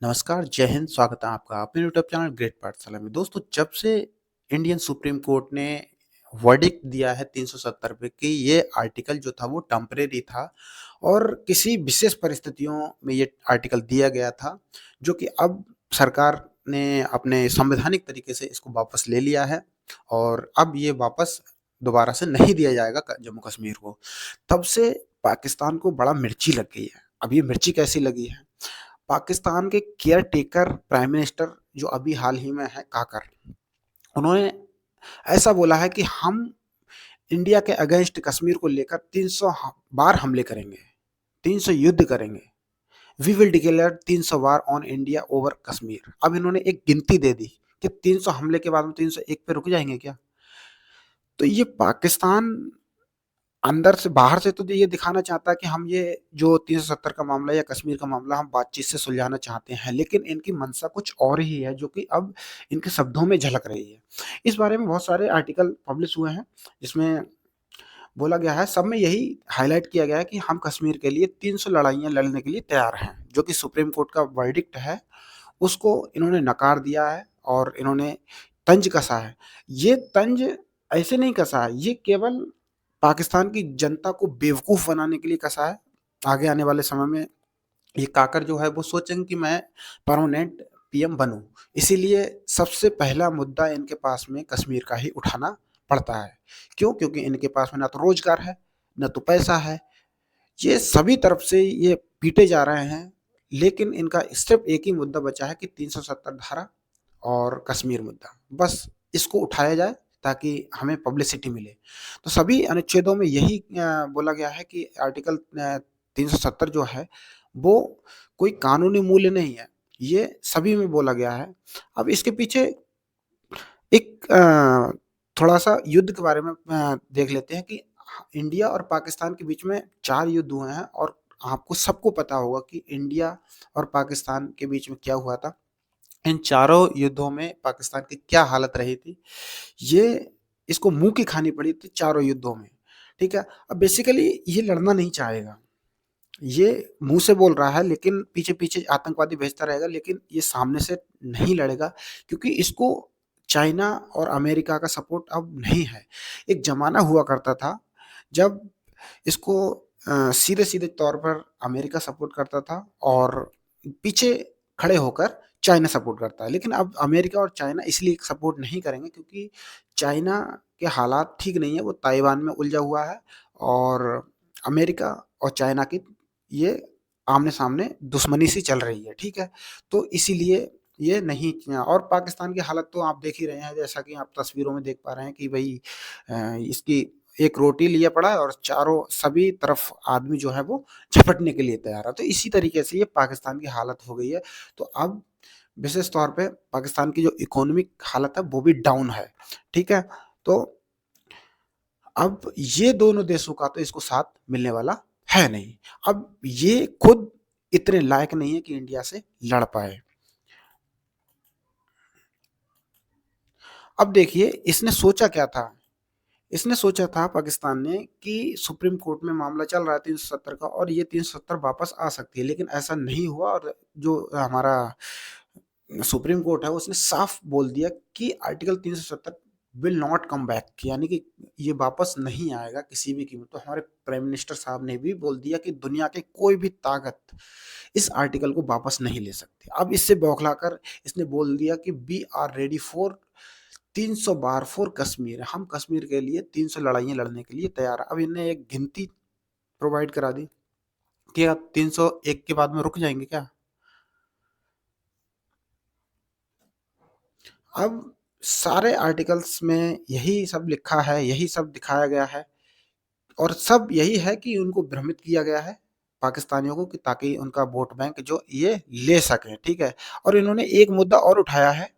नमस्कार, जय हिंद, स्वागत है आपका अपने यूट्यूब चैनल ग्रेट पाठशाला में। दोस्तों, जब से इंडियन सुप्रीम कोर्ट ने वर्डिक्ट दिया है 370 पे कि ये आर्टिकल जो था वो टेम्परेरी था और किसी विशेष परिस्थितियों में ये आर्टिकल दिया गया था, जो कि अब सरकार ने अपने संवैधानिक तरीके से इसको वापस ले लिया है और अब ये वापस दोबारा से नहीं दिया जाएगा जम्मू कश्मीर को। तब से पाकिस्तान को बड़ा मिर्ची लग गई है। अब ये मिर्ची कैसी लगी है? पाकिस्तान के केयर टेकर प्राइम मिनिस्टर जो अभी हाल ही में है काकर, उन्होंने ऐसा बोला है कि हम इंडिया के अगेंस्ट कश्मीर को लेकर 300 बार हमले करेंगे, 300 युद्ध करेंगे। We will declare 300 war on India over Kashmir. अब इन्होंने एक गिनती दे दी कि 300 हमले के बाद में 301 पे रुक जाएंगे क्या? तो ये पाकिस्तान अंदर से बाहर से तो ये दिखाना चाहता है कि हम ये जो 370 का मामला या कश्मीर का मामला हम बातचीत से सुलझाना चाहते हैं, लेकिन इनकी मंशा कुछ और ही है जो कि अब इनके शब्दों में झलक रही है। इस बारे में बहुत सारे आर्टिकल पब्लिश हुए हैं जिसमें बोला गया है, सब में यही हाईलाइट किया गया है कि हम कश्मीर के लिए 300 लड़ाइयाँ लड़ने के लिए तैयार हैं। जो कि सुप्रीम कोर्ट का वर्डिक्ट है, उसको इन्होंने नकार दिया है और इन्होंने तंज कसा है। ये तंज ऐसे नहीं कसा है, ये केवल पाकिस्तान की जनता को बेवकूफ़ बनाने के लिए कसा है। आगे आने वाले समय में ये काकर जो है वो सोचेंगे कि मैं परमानेंट पीएम बनूँ। इसीलिए सबसे पहला मुद्दा इनके पास में कश्मीर का ही उठाना पड़ता है। क्यों? क्योंकि इनके पास में ना तो रोज़गार है, ना तो पैसा है। ये सभी तरफ से ये पीटे जा रहे हैं, लेकिन इनका सिर्फ़ एक ही मुद्दा बचा है कि 370 धारा और कश्मीर मुद्दा। बस इसको उठाया जाए ताकि हमें पब्लिसिटी मिले। तो सभी अनुच्छेदों में यही बोला गया है कि आर्टिकल 370 जो है वो कोई कानूनी मूल्य नहीं है। ये सभी में बोला गया है। अब इसके पीछे एक थोड़ा-सा युद्ध के बारे में देख लेते हैं कि इंडिया और पाकिस्तान के बीच में 4 युद्ध हुए हैं और आपको सबको पता होगा कि इंडिया और पाकिस्तान के बीच में क्या हुआ था। इन चारों युद्धों में पाकिस्तान की क्या हालत रही थी, ये इसको मुँह की खानी पड़ी थी चारों युद्धों में, ठीक है? अब बेसिकली ये लड़ना नहीं चाहेगा। ये मुँह से बोल रहा है लेकिन पीछे-पीछे आतंकवादी भेजता रहेगा, लेकिन ये सामने से नहीं लड़ेगा क्योंकि इसको चाइना और अमेरिका का सपोर्ट अब नहीं है। एक ज़माना हुआ करता था जब इसको सीधे-सीधे तौर पर अमेरिका सपोर्ट करता था और पीछे खड़े होकर चाइना सपोर्ट करता है। लेकिन अब अमेरिका और चाइना इसलिए सपोर्ट नहीं करेंगे क्योंकि चाइना के हालात ठीक नहीं है, वो ताइवान में उलझा हुआ है और अमेरिका और चाइना की ये आमने-सामने दुश्मनी सी चल रही है, ठीक है? तो इसीलिए ये नहीं और पाकिस्तान की हालत तो आप देख ही रहे हैं, जैसा कि आप तस्वीरों में देख पा रहे हैं कि भई इसकी एक रोटी लिए पड़ा है और चारों सभी तरफ आदमी जो है वो झपटने के लिए तैयार है। तो इसी तरीके से ये पाकिस्तान की हालत हो गई है। तो अब विशेष तौर पे पाकिस्तान की जो इकोनॉमिक हालत है वो भी डाउन है, ठीक है? तो अब ये दोनों देशों का तो इसको साथ मिलने वाला है नहीं। अब ये खुद इतने लायक नहीं है कि इंडिया से लड़ पाए। अब देखिए इसने सोचा क्या था? इसने सोचा था पाकिस्तान ने कि सुप्रीम कोर्ट में मामला चल रहा है 370 का और ये 370 वापस आ सकती है, लेकिन ऐसा नहीं हुआ और जो हमारा सुप्रीम कोर्ट है उसने साफ बोल दिया कि article 370 will not come back, यानी कि ये वापस नहीं आएगा किसी भी कीमत। तो हमारे प्राइम मिनिस्टर साहब ने भी बोल दिया कि दुनिया की कोई भी ताकत इस आर्टिकल को वापस नहीं ले सकती। अब इससे बौखलाकर इसने बोल दिया कि we are ready for 300 war for Kashmir. हम कश्मीर के लिए 300 लड़ाइयाँ लड़ने के लिए तैयार हैं। अब इन्हें एक गिनती प्रोवाइड करा दी कि आप 301 के बाद में रुक जाएँगे क्या? अब सारे आर्टिकल्स में यही सब लिखा है, यही सब दिखाया गया है और सब यही है कि उनको भ्रमित किया गया है पाकिस्तानियों को कि ताकि उनका वोट बैंक जो ये ले सकें, ठीक है? और इन्होंने एक मुद्दा और उठाया है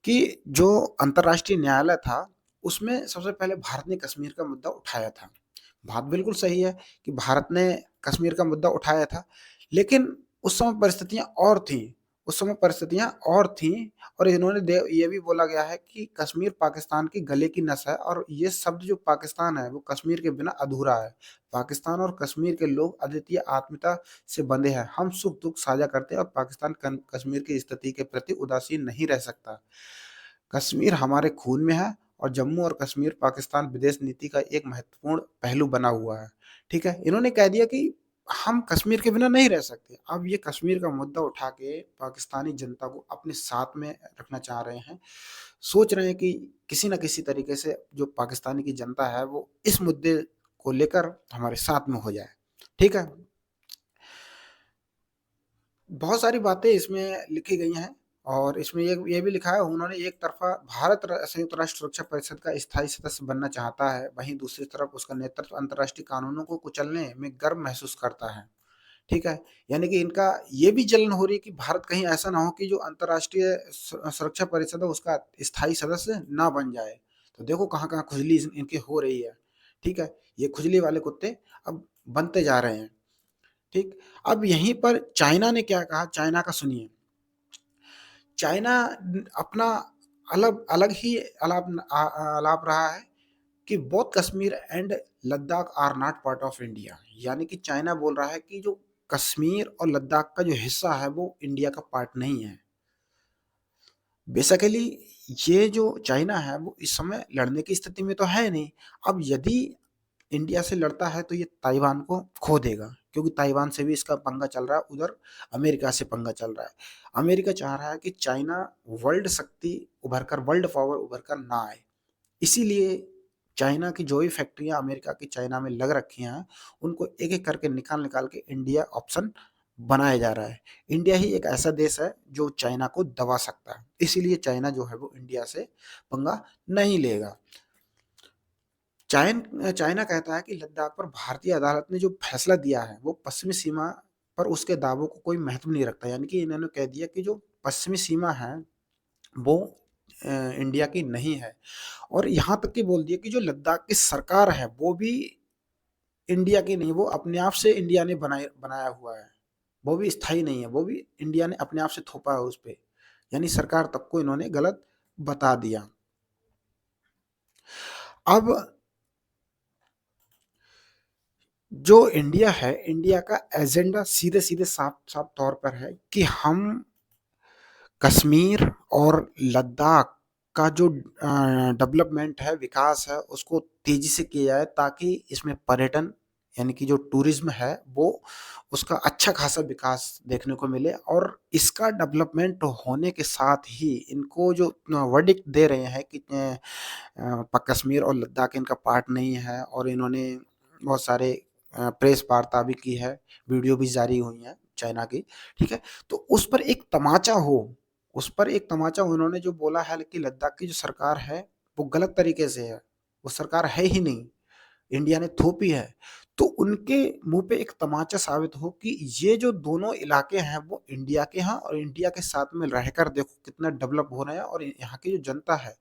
कि जो अंतर्राष्ट्रीय न्यायालय था, उसमें सबसे पहले भारत ने कश्मीर का मुद्दा उठाया था। बात बिल्कुल सही है कि भारत ने कश्मीर का मुद्दा उठाया था, लेकिन उस समय परिस्थितियाँ और थीं। उस समय परिस्थितियाँ और थीं और इन्होंने दे ये भी बोला गया है कि कश्मीर पाकिस्तान की गले की नस है और ये शब्द जो पाकिस्तान है, वो कश्मीर के बिना अधूरा है। पाकिस्तान और कश्मीर के लोग अद्वितीय आत्मीयता से बंधे हैं। हम सुख-दुःख साझा करते हैं और पाकिस्तान कश्मीर की स्थिति के प्रति उदासीन नहीं रह सकता। कश्मीर हमारे खून में है और जम्मू और कश्मीर पाकिस्तान विदेश नीति का एक महत्वपूर्ण पहलू बना हुआ है। ठीक है? इन्होंने कह दिया कि हम कश्मीर के बिना नहीं रह सकते। अब ये कश्मीर का मुद्दा उठा के पाकिस्तानी जनता को अपने साथ में रखना चाह रहे हैं। सोच रहे हैं कि किसी न किसी तरीके से जो पाकिस्तानी की जनता है वो इस मुद्दे को लेकर हमारे साथ में हो जाए। ठीक है? बहुत सारी बातें इसमें लिखी गई हैं और इसमें ये भी लिखा है उन्होंने एक तरफ़ा भारत संयुक्त राष्ट्र सुरक्षा परिषद का स्थायी सदस्य बनना चाहता है, वहीं दूसरी तरफ उसका नेतृत्व अंतर्राष्ट्रीय कानूनों को कुचलने में गर्व महसूस करता है। ठीक है? यानी कि इनका ये भी जलन हो रही है कि भारत कहीं ऐसा ना हो कि जो अंतर्राष्ट्रीय सुरक्षा परिषद है उसका स्थायी सदस्य ना बन जाए। तो देखो कहाँ-कहाँ खुजली इनकी हो रही है। ठीक है? ये खुजली वाले कुत्ते अब बनते जा रहे हैं। ठीक? अब यहीं पर चाइना ने क्या कहा, चाइना का सुनिए। चाइना अपना अलग अलग ही आलाप रहा है कि both Kashmir and Ladakh are not part of India. यानी कि चाइना बोल रहा है कि जो कश्मीर और लद्दाख का जो हिस्सा है वो इंडिया का पार्ट नहीं है। बेसिकली ये जो चाइना है वो इस समय लड़ने की स्थिति में तो है नहीं। अब यदि इंडिया से लड़ता है तो ये ताइवान को खो देगा क्योंकि ताइवान से भी इसका पंगा चल रहा है, उधर अमेरिका से पंगा चल रहा है। अमेरिका चाह रहा है कि चाइना वर्ल्ड शक्ति उभर कर, वर्ल्ड पावर उभर कर ना आए। इसीलिए चाइना की जो भी फैक्ट्रियाँ अमेरिका की चाइना में लग रखी हैं, उनको एक-एक करके निकाल-निकाल के इंडिया ऑप्शन बनाया जा रहा है। इंडिया ही एक ऐसा देश है जो चाइना को दबा सकता है। इसीलिए चाइना जो है वो इंडिया से पंगा नहीं लेगा। चाइना कहता है कि लद्दाख पर भारतीय अदालत ने जो फैसला दिया है, वो पश्चिमी सीमा पर उसके दावों को कोई महत्व नहीं रखता। यानी कि इन्होंने कह दिया कि जो पश्चिमी सीमा है, वो इंडिया की नहीं है और यहाँ तक कि बोल दिया कि जो लद्दाख की सरकार है, वो भी इंडिया की नहीं, वो अपने आप से इंडिया ने बनाया हुआ है। वो भी स्थायी नहीं है, वो भी इंडिया ने अपने आप से थोपा है उसपे। यानी सरकार तक को इन्होंने गलत बता दिया। अब जो इंडिया है, इंडिया का एजेंडा सीधे-सीधे साफ-साफ तौर पर है कि हम कश्मीर और लद्दाख का जो डेवलपमेंट है, विकास है, उसको तेज़ी से किया जाए ताकि इसमें पर्यटन यानी कि जो टूरिज़्म है, वो उसका अच्छा खासा विकास देखने को मिले और इसका डेवलपमेंट होने के साथ ही इनको जो वर्डिक्ट दे रहे हैं कि कश्मीर और लद्दाख इनका पार्ट नहीं है और इन्होंने बहुत सारे प्रेस वार्ता भी की है, वीडियो भी जारी हुई हैं चाइना की, ठीक है? तो उस पर एक तमाचा हो, उस पर एक तमाचा उन्होंने जो बोला है कि लद्दाख की जो सरकार है, वो गलत तरीके से है, वो सरकार है ही नहीं, इंडिया ने थोपी है। तो उनके मुँह पे एक तमाचा साबित हो कि ये जो दोनों इलाके हैं, वो इंडिया के हैं और इंडिया के साथ में रहकर देखो कितना डेवलप हो रहे हैं और यहाँ की जो जनता है,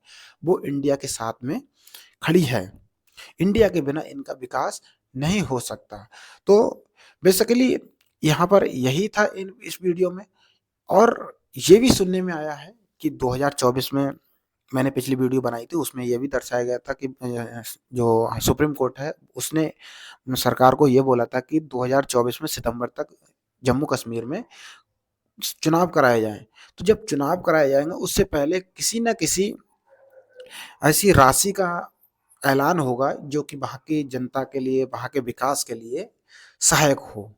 वो इंडिया के साथ में खड़ी है। इंडिया के बिना इनका विकास नहीं हो सकता। तो बेसिकली यहाँ पर यही था इन इस वीडियो में और ये भी सुनने में आया है कि 2024 में मैंने पिछली वीडियो बनाई थी उसमें ये भी दर्शाया गया था कि जो सुप्रीम कोर्ट है उसने सरकार को ये बोला था कि 2024 में सितंबर तक जम्मू कश्मीर में चुनाव कराए जाएँ। तो जब चुनाव कराए जाएँगे उससे पहले किसी न किसी ऐसी राशि का ऐलान होगा जो कि वहाँ की जनता के लिए, वहाँ के विकास के लिए सहायक हो,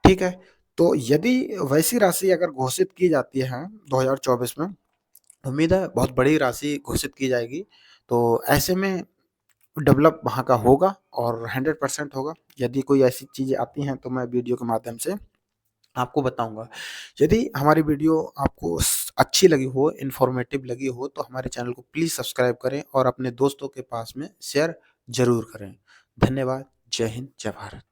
ठीक है? तो यदि वैसी राशि अगर घोषित की जाती है 2024 में, उम्मीद है बहुत बड़ी राशि घोषित की जाएगी, तो ऐसे में डेवलप वहाँ का होगा और 100% होगा। यदि कोई ऐसी चीज़ें आती हैं तो मैं वीडियो के माध्यम से आपको बताऊँगा। यदि हमारी वीडियो आपको अच्छी लगी हो, इन्फॉर्मेटिव लगी हो तो हमारे चैनल को प्लीज़ सब्सक्राइब करें और अपने दोस्तों के पास में शेयर ज़रूर करें। धन्यवाद। जय हिंद, जय भारत।